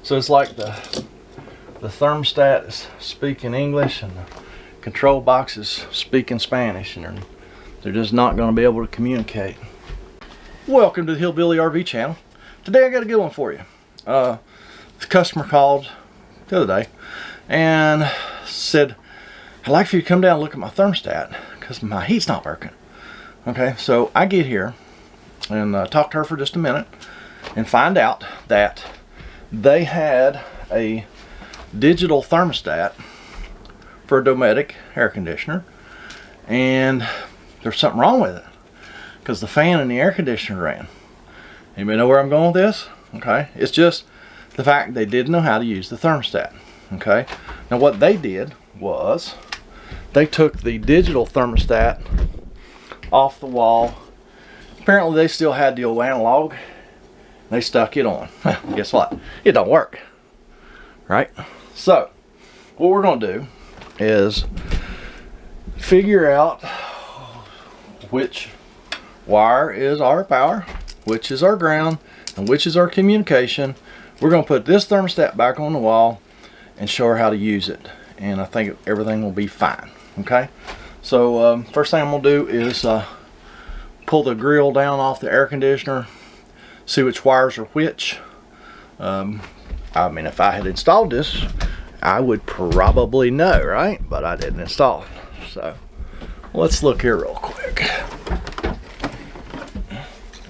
So it's like the thermostat is speaking English and the control box is speaking Spanish, and they're just not going to be able to communicate. Welcome to the Hillbilly RV channel. Today I got a good one for you. The customer called the other day and said, I'd like for you to come down and look at my thermostat because my heat's not working. Okay, so I get here and talk to her for just a minute and find out that they had a digital thermostat for a Dometic air conditioner, and there's something wrong with it because the fan in the air conditioner ran. Anybody know where I'm going with this? Okay, it's just the fact they didn't know how to use the thermostat. Okay, now what they did was they took the digital thermostat off the wall. Apparently they still had the old analog. They stuck it on. Guess what? It don't work. Right? So what we're going to do is figure out which wire is our power, which is our ground, and which is our communication. We're going to put this thermostat back on the wall and show her how to use it, and I think everything will be fine. Okay, so first thing I'm going to do is pull the grill down off the air conditioner, see which wires are which. I mean, if I had installed this, I would probably know, right? But I didn't install it. So let's look here real quick.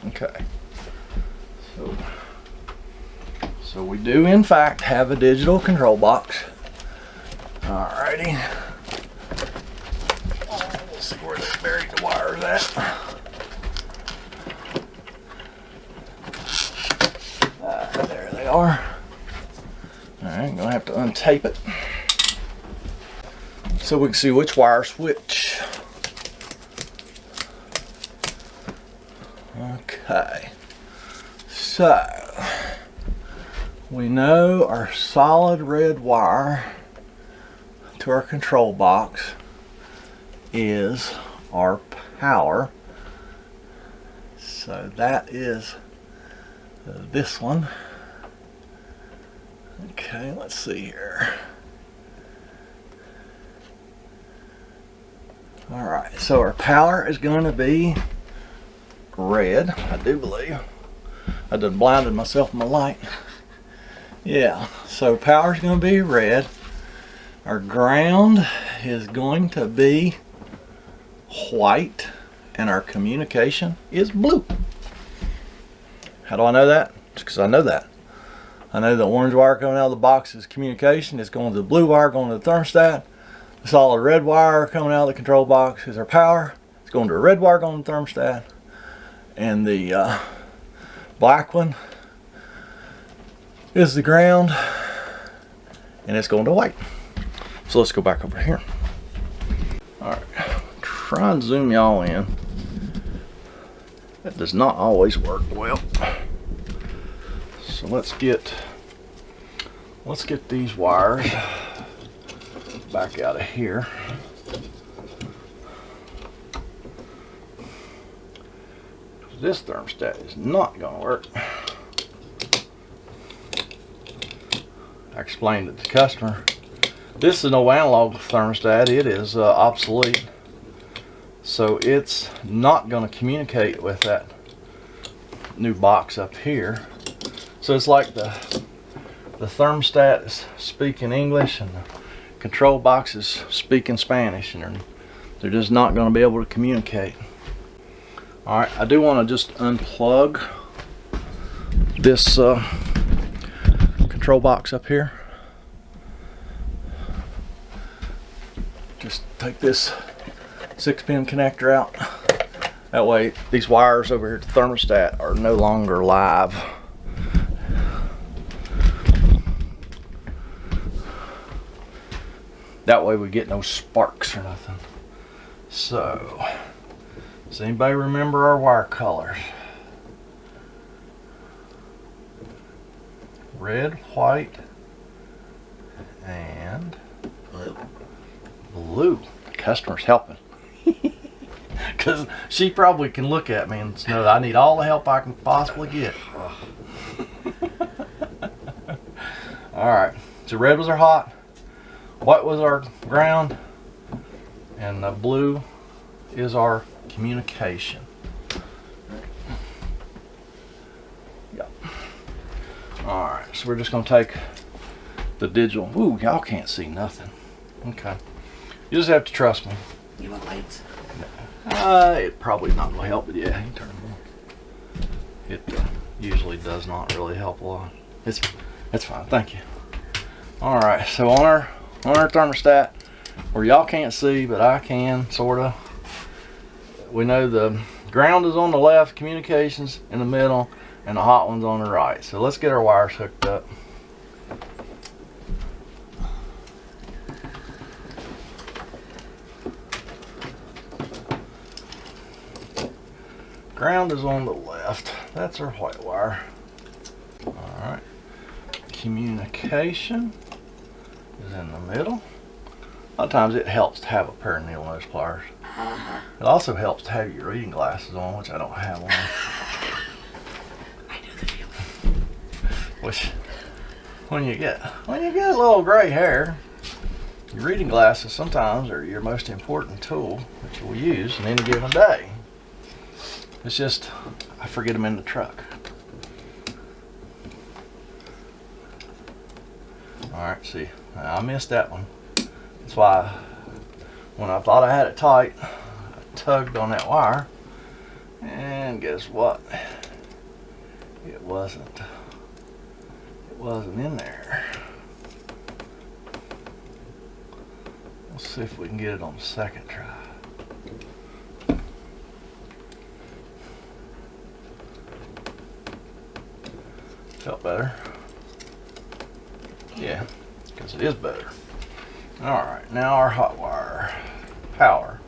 Okay. So we do in fact have a digital control box. Alrighty. Let's see where they buried the wires at. There they are. Alright, I'm gonna have to untape it so we can see which wires which. Okay, so we know our solid red wire to our control box is our power. So that is this one. Okay, let's see here. Alright, so our power is going to be red, I do believe. I done blinded myself with my light. Yeah, so power is going to be red. Our ground is going to be white, and our communication is blue. How do I know that? Just because I know that. I know the orange wire coming out of the box is communication. It's going to the blue wire going to the thermostat. The solid red wire coming out of the control box is our power. It's going to a red wire going to the thermostat. And the black one is the ground, and it's going to white. So let's go back over here. Alright, try and zoom y'all in. That does not always work well. So let's get these wires back out of here. This thermostat is not going to work. I explained it to the customer. This is no analog thermostat. It is obsolete. So it's not going to communicate with that new box up here. So it's like the thermostat is speaking English and the control box is speaking Spanish, and they're just not going to be able to communicate. Alright, I do want to just unplug this control box up here. Just take this 6-pin connector out. That way these wires over here at the thermostat are no longer live. That way we get no sparks or nothing. So, does anybody remember our wire colors? Red, white, and blue. The customer's helping. Because she probably can look at me and know that I need all the help I can possibly get. Alright, so red was our hot, white was our ground, and the blue is our communication. Yep. Alright, so we're just going to take the digital. Ooh, y'all can't see nothing. Okay. You just have to trust me. You want lights? It probably not going to help, but yeah, you can turn them on. It usually does not really help a lot. It's fine, thank you. Alright, so on our thermostat, where y'all can't see, but I can, sorta. We know the ground is on the left, communications in the middle, and the hot one's on the right. So let's get our wires hooked up. Ground is on the left. That's our white wire. Alright. Communication is in the middle. A lot of times it helps to have a pair of needle nose pliers. It also helps to have your reading glasses on, which I don't have on. I know the feeling. Which, when you get a little gray hair, your reading glasses sometimes are your most important tool that you'll use in any given day. It's just, I forget them in the truck. Alright, see, I missed that one. That's why, when I thought I had it tight, I tugged on that wire, and guess what? It wasn't in there. Let's see if we can get it on the second try. Felt better. Yeah, because it is better. Alright, now our hot wire power.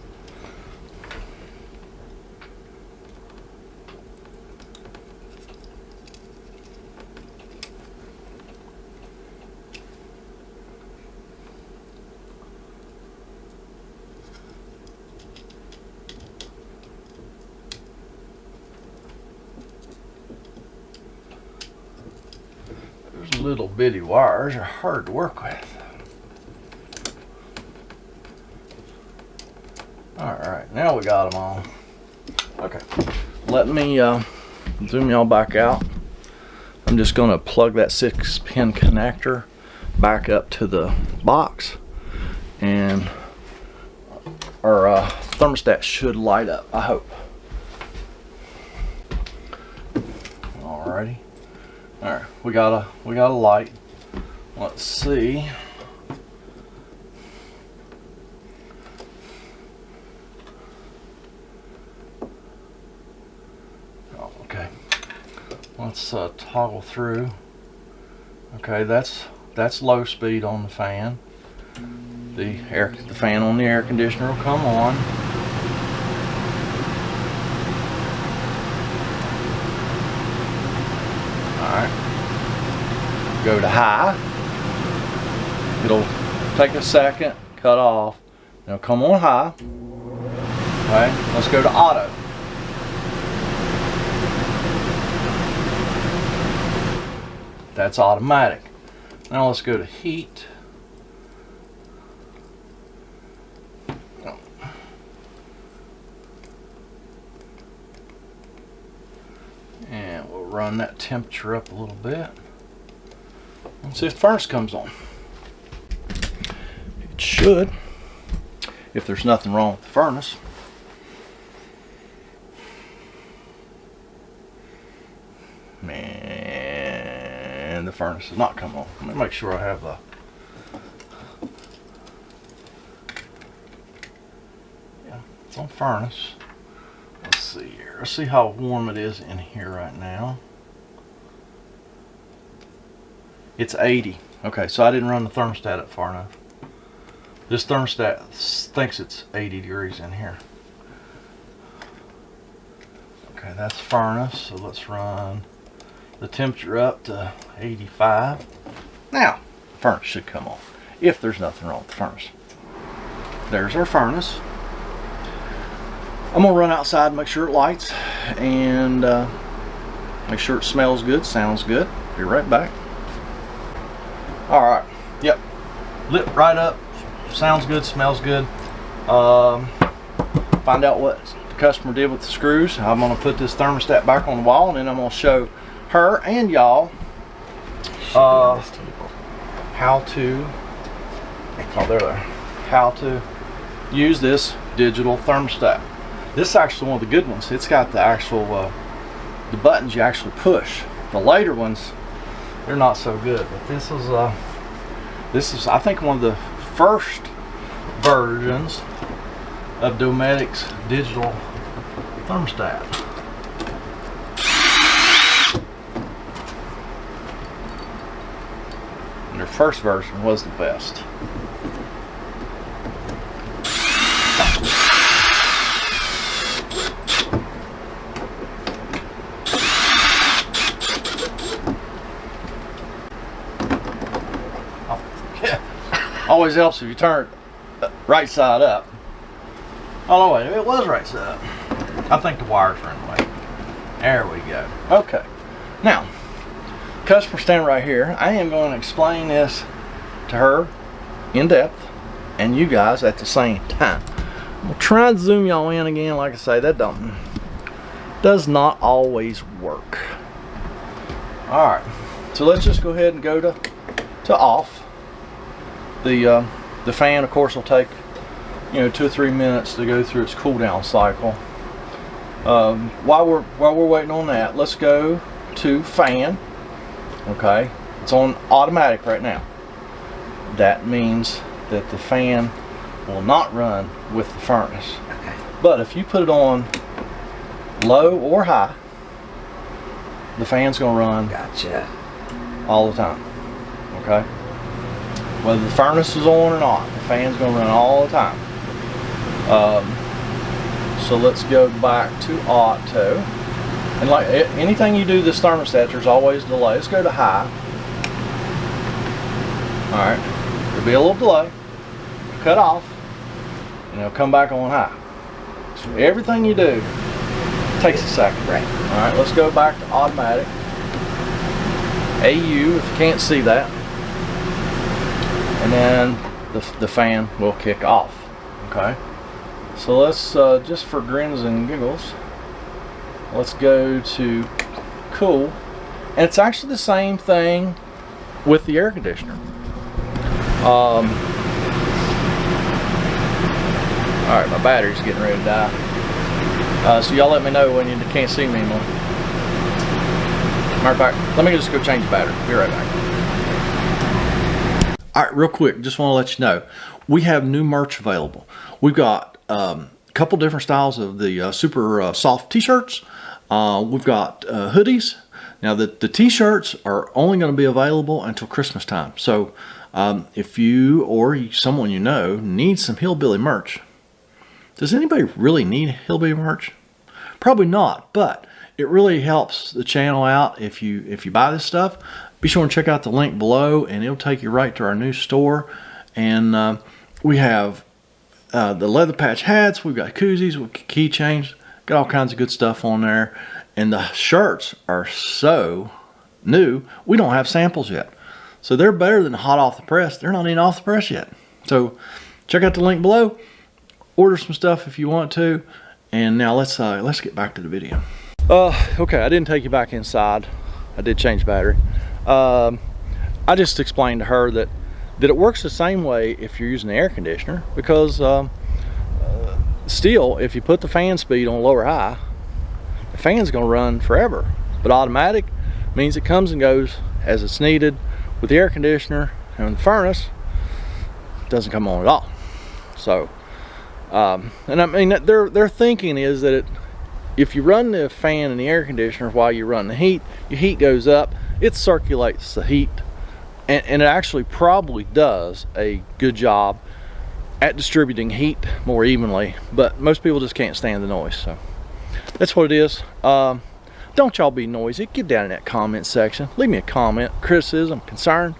Those little bitty wires are hard to work with. Alright, now we got them on. Okay, let me zoom y'all back out. I'm just going to plug that 6-pin connector back up to the box, and our thermostat should light up, I hope. Alrighty. Alright, we got a light. Let's see. Oh, okay. Let's toggle through. Okay, that's low speed on the fan. The fan on the air conditioner will come on. Alright. Go to high. It'll take a second, cut off. Now come on high. Okay, let's go to auto. That's automatic. Now let's go to heat. And we'll run that temperature up a little bit. Let's see if the furnace comes on. It should, if there's nothing wrong with the furnace. Man, the furnace has not come on. Let me make sure I have the... Yeah, it's on furnace. Let's see here. Let's see how warm it is in here right now. It's 80. Okay, so I didn't run the thermostat up far enough. This thermostat thinks it's 80 degrees in here. Okay, that's furnace, so let's run the temperature up to 85. Now, the furnace should come on, if there's nothing wrong with the furnace. There's our furnace. I'm gonna run outside and make sure it lights, and make sure it smells good, sounds good. Be right back. All right. Yep. Lit right up. Sounds good. Smells good. Find out what the customer did with the screws. I'm gonna put this thermostat back on the wall, and then I'm gonna show her and y'all how to. Oh, there. How to use this digital thermostat. This is actually one of the good ones. It's got the actual the buttons you actually push. The later ones, they're not so good, but this is I think one of the first versions of Dometic's digital thermostat. And their first version was the best. Always helps if you turn it right side up. Oh no, wait, it was right side up. I think the wires are in the way. There we go. Okay. Now, customer standing right here. I am going to explain this to her in depth and you guys at the same time. I'm gonna try to zoom y'all in again. Like I say, that does not always work. All right. So let's just go ahead and go to off. The fan, of course, will take 2 or 3 minutes to go through its cool down cycle. While we're waiting on that, let's go to fan. Okay, it's on automatic right now. That means that the fan will not run with the furnace. Okay. But if you put it on low or high, the fan's gonna run. Gotcha. All the time. Okay. Whether the furnace is on or not, the fan's going to run all the time. So let's go back to auto. And like anything you do this thermostat, there's always a delay. Let's go to high. Alright, there'll be a little delay. Cut off, and it'll come back on high. So everything you do takes a second. Right. Alright, let's go back to automatic. AU, if you can't see that. And then the fan will kick off. Okay, so let's just for grins and giggles, let's go to cool, and it's actually the same thing with the air conditioner. All right, my battery's getting ready to die, so y'all let me know when you can't see me anymore. Matter of fact, let me just go change the battery. Be right back. All right, real quick, just want to let you know, we have new merch available. We've got a couple different styles of the super soft t-shirts. We've got hoodies. Now the t-shirts are only going to be available until Christmas time. So if you or someone you know needs some Hillbilly merch, does anybody really need Hillbilly merch? Probably not, but it really helps the channel out if you buy this stuff. Be sure and check out the link below, and it'll take you right to our new store. And we have the leather patch hats, we've got koozies, with keychains, got all kinds of good stuff on there. And the shirts are so new, we don't have samples yet. So they're better than hot off the press. They're not even off the press yet. So check out the link below, order some stuff if you want to. And now let's get back to the video. Okay, I didn't take you back inside. I did change battery. I just explained to her that it works the same way if you're using the air conditioner, because still, if you put the fan speed on low or high, the fan's going to run forever. But automatic means it comes and goes as it's needed. With the air conditioner and the furnace, it doesn't come on at all. So, and I mean, their thinking is that if you run the fan and the air conditioner while you run the heat, your heat goes up, it circulates the heat, and it actually probably does a good job at distributing heat more evenly, but most people just can't stand the noise. So that's what it is. Don't y'all be noisy. Get down in that comment section, leave me a comment, criticism, concern,